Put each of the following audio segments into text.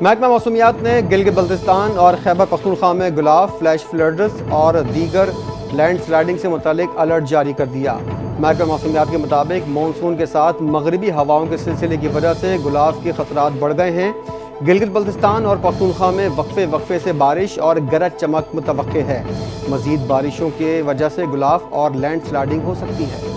محکمہ موسمیات نے گلگت بلتستان اور خیبر پختونخوا میں گلاف، فلیش فلڈز اور دیگر لینڈ سلائڈنگ سے متعلق الرٹ جاری کر دیا۔ محکمہ موسمیات کے مطابق مونسون کے ساتھ مغربی ہواؤں کے سلسلے کی وجہ سے گلاف کے خطرات بڑھ گئے ہیں۔ گلگت بلتستان اور پختونخوا میں وقفے سے بارش اور گرج چمک متوقع ہے۔ مزید بارشوں کی وجہ سے گلاف اور لینڈ سلائڈنگ ہو سکتی ہے۔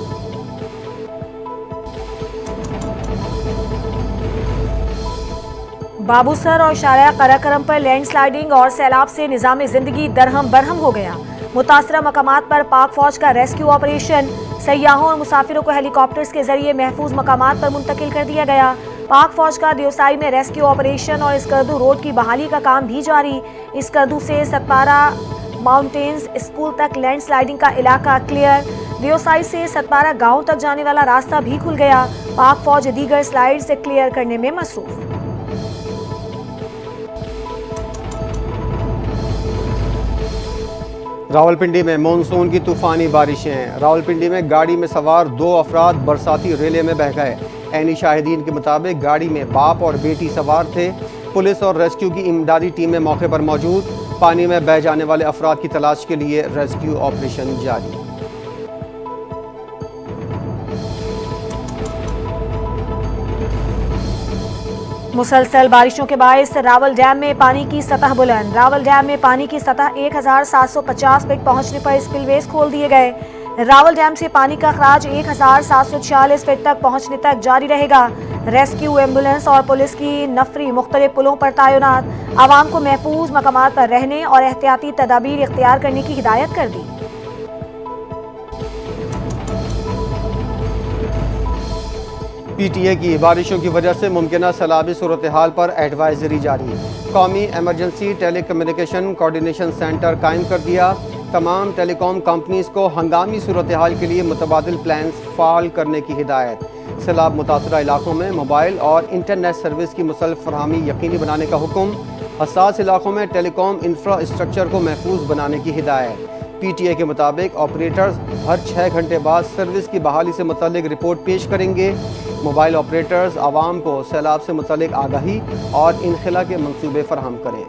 بابوسر اور شارع قراقرم پر لینڈ سلائڈنگ اور سیلاب سے نظام زندگی درہم برہم ہو گیا۔ متاثرہ مقامات پر پاک فوج کا ریسکیو آپریشن، سیاحوں اور مسافروں کو ہیلی کاپٹرز کے ذریعے محفوظ مقامات پر منتقل کر دیا گیا۔ پاک فوج کا دیوسائی میں ریسکیو آپریشن اور اسکردو روڈ کی بحالی کا کام بھی جاری۔ اسکردو سے ستپارہ ماؤنٹینز اسکول تک لینڈ سلائڈنگ کا علاقہ کلیئر۔ دیوسائی سے ستپارہ گاؤں تک جانے والا راستہ بھی کھل گیا۔ پاک فوج دیگر سلائیڈ سے کلیئر کرنے میں مصروف۔ راولپنڈی میں مونسون کی طوفانی بارشیں۔ راولپنڈی میں گاڑی میں سوار 2 افراد برساتی ریلے میں بہہ گئے۔ عینی شاہدین کے مطابق گاڑی میں باپ اور بیٹی سوار تھے۔ پولیس اور ریسکیو کی امدادی ٹیمیں موقع پر موجود۔ پانی میں بہہ جانے والے افراد کی تلاش کے لیے ریسکیو آپریشن جاری۔ مسلسل بارشوں کے باعث راول ڈیم میں پانی کی سطح بلند۔ راول ڈیم میں پانی کی سطح 1750 فٹ پہنچنے پر اسپل ویز کھول دیے گئے۔ راول ڈیم سے پانی کا اخراج 1746 فٹ تک پہنچنے تک جاری رہے گا۔ ریسکیو، ایمبولینس اور پولیس کی نفری مختلف پلوں پر تعینات۔ عوام کو محفوظ مقامات پر رہنے اور احتیاطی تدابیر اختیار کرنے کی ہدایت کر دی۔ پی ٹی اے کی بارشوں کی وجہ سے ممکنہ سیلابی صورتحال پر ایڈوائزری جاری۔ قومی ایمرجنسی ٹیلی کمیونیکیشن کوارڈینیشن سینٹر قائم کر دیا۔ تمام ٹیلی کام کمپنیز کو ہنگامی صورتحال کے لیے متبادل پلانز فعال کرنے کی ہدایت۔ سیلاب متاثرہ علاقوں میں موبائل اور انٹرنیٹ سروس کی مسلسل فراہمی یقینی بنانے کا حکم۔ حساس علاقوں میں ٹیلی کام انفراسٹرکچر کو محفوظ بنانے کی ہدایت۔ پی ٹی اے کے مطابق آپریٹرز ہر 6 گھنٹے بعد سروس کی بحالی سے متعلق رپورٹ پیش کریں گے۔ موبائل آپریٹرز عوام کو سیلاب سے متعلق آگاہی اور انخلاء کے منصوبے فراہم کریں۔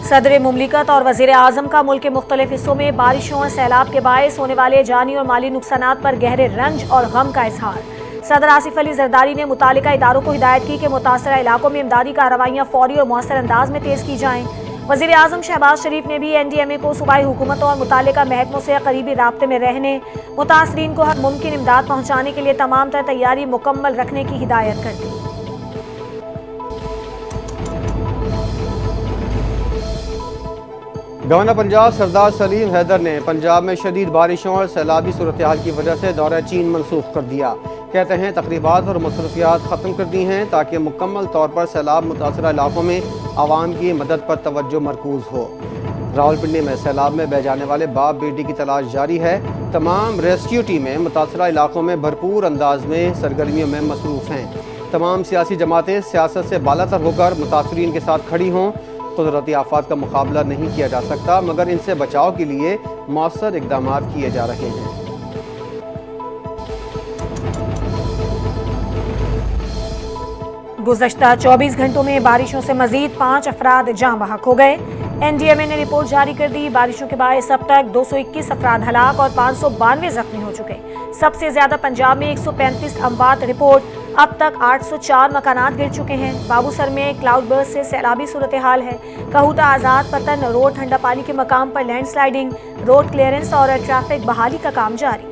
صدر مملکت اور وزیر اعظم کا ملک کے مختلف حصوں میں بارشوں اور سیلاب کے باعث ہونے والے جانی اور مالی نقصانات پر گہرے رنج اور غم کا اظہار۔ صدر آصف علی زرداری نے متعلقہ اداروں کو ہدایت کی کہ متاثرہ علاقوں میں امدادی کارروائیاں فوری اور مؤثر انداز میں تیز کی جائیں۔ وزیر اعظم شہباز شریف نے بھی این ڈی ایم اے کو صوبائی حکومتوں اور متعلقہ محکموں سے قریبی رابطے میں رہنے، متاثرین کو ہر ممکن امداد پہنچانے کے لیے تمام تر تیاری مکمل رکھنے کی ہدایت کر دی۔ گورنر پنجاب سردار سلیم حیدر نے پنجاب میں شدید بارشوں اور سیلابی صورتحال کی وجہ سے دورہ چین منسوخ کر دیا۔ کہتے ہیں تقریبات اور مصروفیات ختم کر دی ہیں تاکہ مکمل طور پر سیلاب متاثرہ علاقوں میں عوام کی مدد پر توجہ مرکوز ہو۔ راولپنڈی میں سیلاب میں بہہ جانے والے باپ بیٹی کی تلاش جاری ہے۔ تمام ریسکیو ٹیمیں متاثرہ علاقوں میں بھرپور انداز میں سرگرمیوں میں مصروف ہیں۔ تمام سیاسی جماعتیں سیاست سے بالاتر ہو کر متاثرین کے ساتھ کھڑی ہوں۔ قدرتی آفات کا مقابلہ نہیں کیا جا سکتا مگر ان سے بچاؤ کے لیے مؤثر اقدامات کیے جا رہے ہیں۔ گزشتہ 24 گھنٹوں میں بارشوں سے مزید 5 افراد جاں بحق ہو گئے۔ این ڈی ایم اے نے رپورٹ جاری کر دی۔ بارشوں کے باعث اب تک 221 افراد ہلاک اور 592 زخمی ہو چکے۔ سب سے زیادہ پنجاب میں 135 اموات رپورٹ۔ اب تک 804 مکانات گر چکے ہیں۔ بابوسر میں کلاؤڈ برسٹ سے سیلابی صورتحال ہے۔ کہوٹہ آزاد پتن روڈ ٹھنڈا پانی کے مقام پر لینڈ سلائڈنگ، روڈ کلیئرنس اور ٹریفک بحالی کا کام جاری۔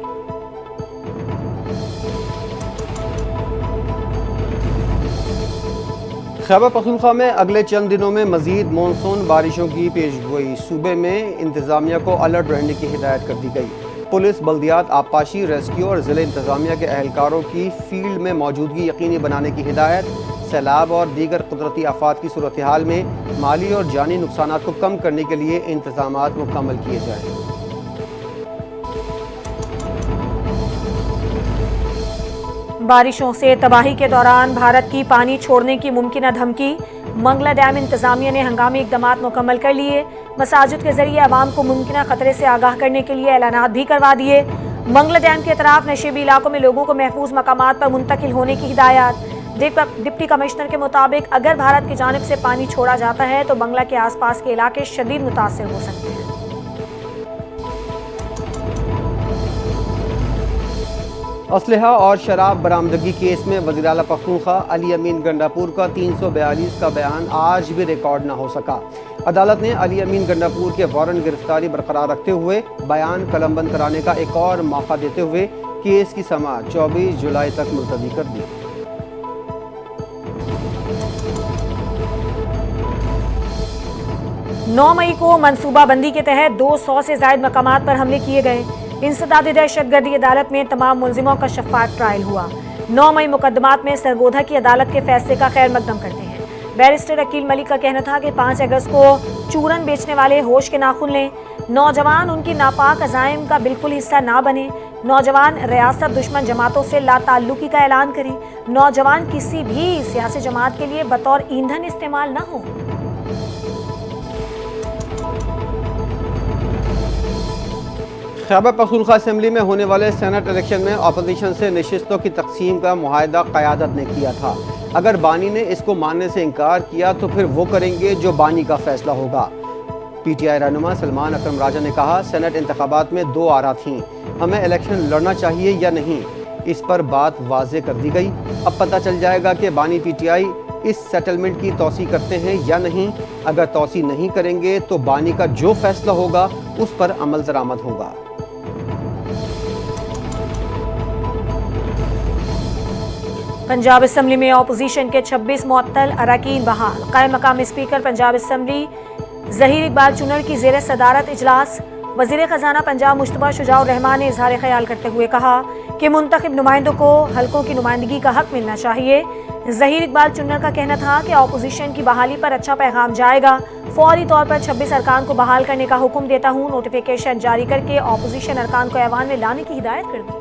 خیبر پختونخوا میں اگلے چند دنوں میں مزید مونسون بارشوں کی پیشگوئی۔ صوبے میں انتظامیہ کو الرٹ رہنے کی ہدایت کر دی گئی۔ پولیس، بلدیات، آبپاشی، ریسکیو اور ضلع انتظامیہ کے اہلکاروں کی فیلڈ میں موجودگی یقینی بنانے کی ہدایت۔ سیلاب اور دیگر قدرتی آفات کی صورتحال میں مالی اور جانی نقصانات کو کم کرنے کے لیے انتظامات مکمل کیے جائیں۔ بارشوں سے تباہی کے دوران بھارت کی پانی چھوڑنے کی ممکنہ دھمکی۔ منگلا ڈیم انتظامیہ نے ہنگامی اقدامات مکمل کر لیے۔ مساجد کے ذریعے عوام کو ممکنہ خطرے سے آگاہ کرنے کے لیے اعلانات بھی کروا دیے۔ منگلا ڈیم کے اطراف نشیبی علاقوں میں لوگوں کو محفوظ مقامات پر منتقل ہونے کی ہدایات۔ ڈپٹی کمشنر کے مطابق اگر بھارت کی جانب سے پانی چھوڑا جاتا ہے تو بنگلہ کے آس پاس کے علاقے شدید متاثر ہو سکتے ہیں۔ اسلحہ اور شراب برآمدگی کیس میں وزیر اعلیٰ پختونخوا علی امین گنڈاپور کا 342 کا بیان آج بھی ریکارڈ نہ ہو سکا۔ عدالت نے علی امین گنڈاپور کے وارنٹ گرفتاری برقرار رکھتے ہوئے بیان قلم بند کرانے کا ایک اور موقع دیتے ہوئے کیس کی سماعت 24 جولائی تک ملتوی کر دی۔ 9 مئی کو منصوبہ بندی کے تحت 200 سے زائد مقامات پر حملے کیے گئے۔ انسداد دہشت گردی عدالت میں تمام ملزموں کا شفاف ٹرائل ہوا۔ 9 مئی مقدمات میں سرگودھا کی عدالت کے فیصلے کا خیر مقدم کرتے ہیں۔ بیرسٹر عقیل ملک کا کہنا تھا کہ 5 اگست کو چورن بیچنے والے ہوش کے ناخن لیں، نوجوان ان کی ناپاک عزائم کا بالکل حصہ نہ بنے، نوجوان ریاست دشمن جماعتوں سے لا تعلقی کا اعلان کریں، نوجوان کسی بھی سیاسی جماعت کے لیے بطور ایندھن استعمال نہ ہو۔ خیبر پختونخوا اسمبلی میں ہونے والے سینٹ الیکشن میں اپوزیشن سے نشستوں کی تقسیم کا معاہدہ قیادت نے کیا تھا۔ اگر بانی نے اس کو ماننے سے انکار کیا تو پھر وہ کریں گے جو بانی کا فیصلہ ہوگا۔ پی ٹی آئی رہنما سلمان اکرم راجہ نے کہا، سینٹ انتخابات میں 2 آرا تھیں، ہمیں الیکشن لڑنا چاہیے یا نہیں، اس پر بات واضح کر دی گئی۔ اب پتہ چل جائے گا کہ بانی P T I us settlement کی توسیع کرتے ہیں یا نہیں۔ اگر توسیع نہیں کریں گے تو بانی کا جو فیصلہ ہوگا اس پر عمل درآمد ہوگا۔ پنجاب اسمبلی میں اپوزیشن کے 26 معطل اراکین بحال۔ قائم مقام اسپیکر پنجاب اسمبلی ظہیر اقبال چنر کی زیر صدارت اجلاس۔ وزیر خزانہ پنجاب مشتبہ شجاع الرحمان نے اظہار خیال کرتے ہوئے کہا کہ منتخب نمائندوں کو حلقوں کی نمائندگی کا حق ملنا چاہیے۔ ظہیر اقبال چنر کا کہنا تھا کہ اپوزیشن کی بحالی پر اچھا پیغام جائے گا، فوری طور پر 26 ارکان کو بحال کرنے کا حکم دیتا ہوں۔ نوٹیفیکیشن جاری کر کے اپوزیشن ارکان کو ایوان میں لانے کی ہدایت کر دی۔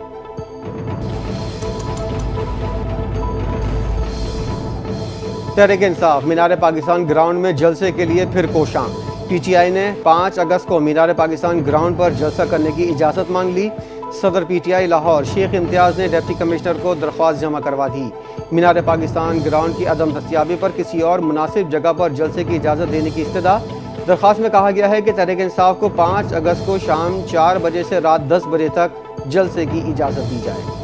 تحریک انصاف مینار پاکستان گراؤنڈ میں جلسے کے لیے پھر کوشاں۔ پی ٹی آئی نے 5 اگست کو مینار پاکستان گراؤنڈ پر جلسہ کرنے کی اجازت مانگ لی۔ صدر پی ٹی آئی لاہور شیخ امتیاز نے ڈپٹی کمشنر کو درخواست جمع کروا دی۔ مینار پاکستان گراؤنڈ کی عدم دستیابی پر کسی اور مناسب جگہ پر جلسے کی اجازت دینے کی استدعا۔ درخواست میں کہا گیا ہے کہ تحریک انصاف کو 5 اگست کو شام 4 بجے سے رات 10 بجے تک جلسے کی اجازت دی جائے۔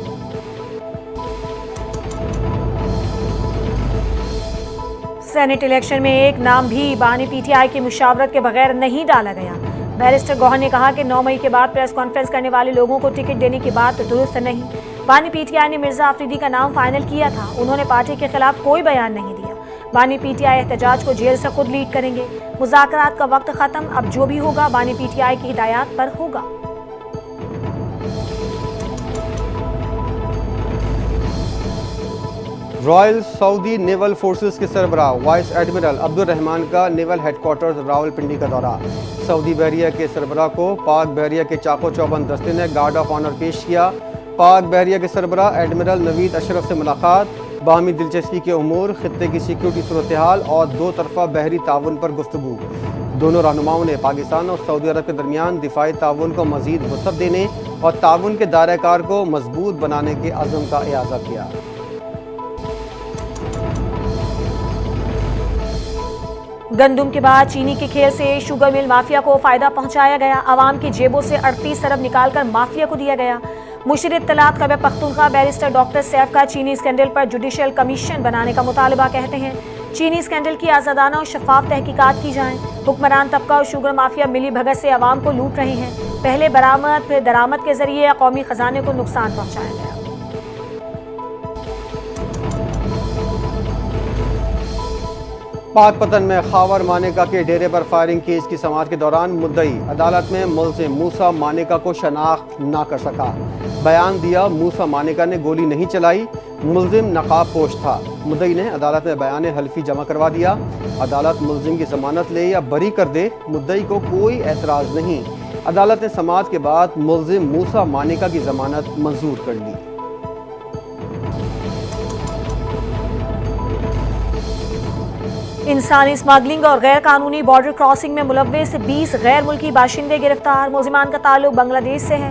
سینٹ الیکشن میں ایک نام بھی بانی پی ٹی آئی کی مشاورت کے بغیر نہیں ڈالا گیا۔ بیرسٹر گوہر نے کہا کہ 9 مئی کے بعد پریس کانفرنس کرنے والے لوگوں کو ٹکٹ دینے کی بات درست نہیں۔ بانی پی ٹی آئی نے مرزا آفریدی کا نام فائنل کیا تھا، انہوں نے پارٹی کے خلاف کوئی بیان نہیں دیا۔ بانی پی ٹی آئی احتجاج کو جیل سے خود لیڈ کریں گے۔ مذاکرات کا وقت ختم، اب جو بھی ہوگا بانی پی ٹی آئی کی ہدایات پر ہوگا۔ رائل سعودی نیول فورسز کے سربراہ وائس ایڈمرل عبد الرحمان کا نیول ہیڈ کوارٹرز راولپنڈی کا دورہ۔ سعودی بحریہ کے سربراہ کو پاک بحریہ کے چاق و چوبند دستے نے گارڈ آف آنر پیش کیا۔ پاک بحریہ کے سربراہ ایڈمرل نوید اشرف سے ملاقات، باہمی دلچسپی کے امور، خطے کی سیکیورٹی صورتحال اور 2 طرفہ بحری تعاون پر گفتگو۔ دونوں رہنماؤں نے پاکستان اور سعودی عرب کے درمیان دفاعی تعاون کو مزید وسعت دینے اور تعاون کے دائرہ کار کو مضبوط بنانے کے عزم کا اعادہ کیا۔ گندم کے بعد چینی کے کھیل سے شوگر مل مافیا کو فائدہ پہنچایا گیا، عوام کی جیبوں سے 38 ارب نکال کر مافیا کو دیا گیا۔ مشیر اطلاعات Khyber Pakhtunkhwa barrister doctor safe کا چینی اسکینڈل پر جوڈیشل کمیشن بنانے کا مطالبہ، کہتے ہیں چینی اسکینڈل کی آزادانہ اور شفاف تحقیقات کی جائیں۔ حکمران طبقہ اور شوگر مافیا ملی بھگت سے عوام کو لوٹ رہے ہیں، پہلے برآمد پھر درآمد کے ذریعے قومی خزانے کو نقصان پہنچایا گیا۔ پاک پتن میں خاور مانیکا کے ڈیرے پر فائرنگ کیس کی سماعت کے دوران مدعی عدالت میں ملزم موسیٰ مانیکا کو شناخت نہ کر سکا۔ بیان دیا، موسیٰ مانیکا نے گولی نہیں چلائی، ملزم نقاب پوش تھا۔ مدعی نے عدالت میں بیان حلفی جمع کروا دیا۔ عدالت ملزم کی ضمانت لے یا بری کر دے، مدعی کو کوئی اعتراض نہیں۔ عدالت نے سماعت کے بعد ملزم موسیٰ مانیکا کی ضمانت منظور کر لی۔ انسانی اسمگلنگ اور غیر قانونی بارڈر کراسنگ میں ملوث 20 غیر ملکی باشندے گرفتار، ملزمان کا تعلق بنگلہ دیش سے ہے۔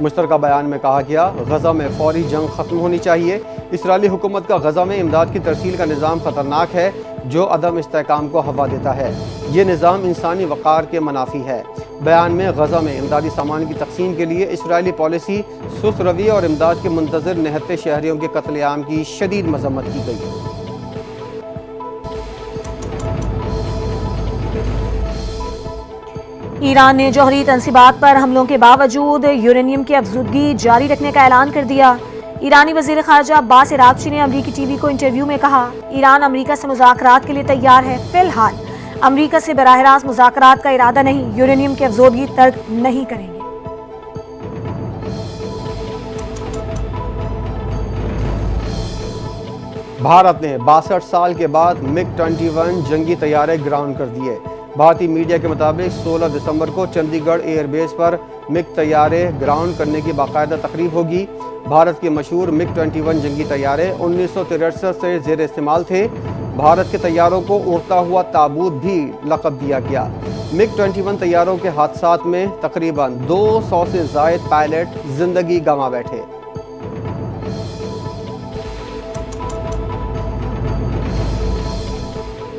مشترکہ بیان میں کہا گیا غزہ میں فوری جنگ ختم ہونی چاہیے۔ اسرائیلی حکومت کا غزہ میں امداد کی ترسیل کا نظام خطرناک ہے جو عدم استحکام کو ہوا دیتا ہے۔ یہ نظام انسانی وقار کے منافی ہے۔ بیان میں غزہ میں امدادی سامان کی تقسیم کے لیے اسرائیلی پالیسی، سست رویہ اور امداد کے منتظر نہتے شہریوں کے قتل عام کی شدید مذمت کی گئی۔ ایران نے جوہری تنصیبات پر حملوں کے باوجود یورینیم کی افزودگی جاری رکھنے کا اعلان کر دیا۔ ایرانی وزیر خارجہ عباس عراقچی نے امریکی ٹی وی کو انٹرویو میں کہا، ایران امریکہ سے مذاکرات کے لیے تیار ہے، فی الحال امریکہ سے براہ راست مذاکرات کا ارادہ نہیں، یورینیم کی افزودگی ترک نہیں کریں گے۔ بھارت نے 62 سال کے بعد مگ 21 جنگی طیارے گراؤنڈ کر دیے۔ بھارتی میڈیا کے مطابق 16 دسمبر کو چندی گڑھ ایئر بیس پر مگ طیارے گراؤنڈ کرنے کی باقاعدہ تقریب ہوگی۔ بھارت کے مشہور مگ 21 جنگی طیارے 1963 سے زیر استعمال تھے۔ بھارت کے طیاروں کو اڑتا ہوا تابوت بھی لقب دیا گیا۔ مگ 21 طیاروں کے حادثات میں تقریباً 200 سے زائد پائلٹ زندگی گنوا بیٹھے۔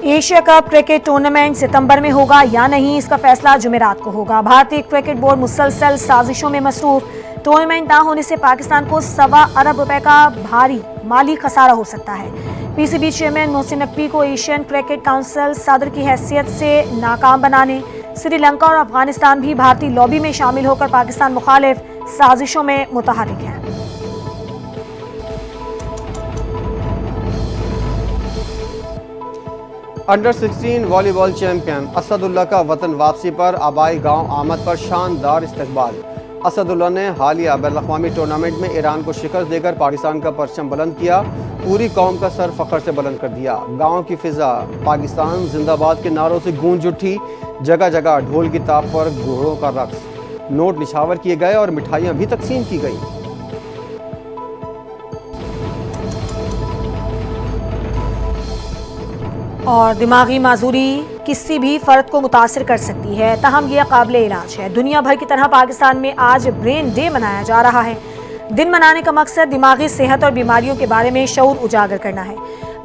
ایشیا کپ کرکٹ ٹورنامنٹ ستمبر میں ہوگا یا نہیں، اس کا فیصلہ جمعرات کو ہوگا۔ بھارتی کرکٹ بورڈ مسلسل سازشوں میں مصروف۔ ٹورنامنٹ نہ ہونے سے پاکستان کو سوا ارب روپے کا بھاری مالی خسارہ ہو سکتا ہے۔ پی C B chairman Mohsin Naqvi کو ایشین کرکٹ کونسل صدر کی حیثیت سے ناکام بنانے، سری لنکا اور افغانستان بھی بھارتی لابی میں شامل ہو کر پاکستان مخالف سازشوں میں متحرک ہیں۔ انڈر 16 والی بال چیمپئن اسد اللہ کا وطن واپسی پر آبائی گاؤں آمد پر شاندار استقبال۔ اسد اللہ نے حالیہ بین الاقوامی ٹورنامنٹ میں ایران کو شکست دے کر پاکستان کا پرچم بلند کیا، پوری قوم کا سر فخر سے بلند کر دیا۔ گاؤں کی فضا پاکستان زندہ باد کے نعروں سے گونج اٹھی، جگہ جگہ ڈھول کی تاپ پر گھوڑوں کا رقص، نوٹ نچھاور کیے گئے اور مٹھائیاں بھی تقسیم کی گئی۔ اور دماغی معذوری کسی بھی فرد کو متاثر کر سکتی ہے، تاہم یہ قابل علاج ہے۔ دنیا بھر کی طرح پاکستان میں آج برین ڈے منایا جا رہا ہے۔ دن منانے کا مقصد دماغی صحت اور بیماریوں کے بارے میں شعور اجاگر کرنا ہے۔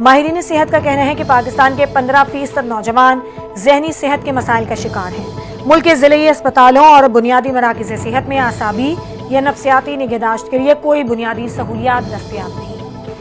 ماہرین صحت کا کہنا ہے کہ پاکستان کے 15% نوجوان ذہنی صحت کے مسائل کا شکار ہیں۔ ملک کے ضلعی اسپتالوں اور بنیادی مراکز صحت میں اعصابی یا نفسیاتی نگہداشت کے لیے کوئی بنیادی سہولیات دستیاب نہیں۔